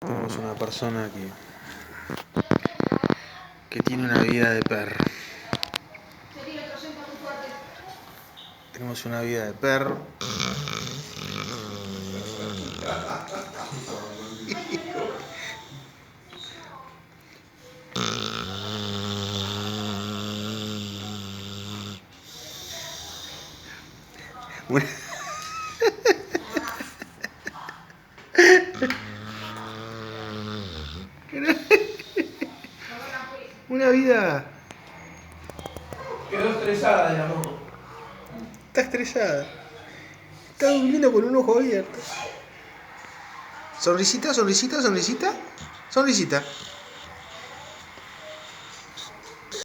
Tenemos una persona que tiene una vida de perro. Tenemos una vida de perro. Una vida. Quedó estresada de la moto. Está estresada. Está durmiendo con un ojo abierto. Sonrisita, sonrisita, sonrisita. Sonrisita.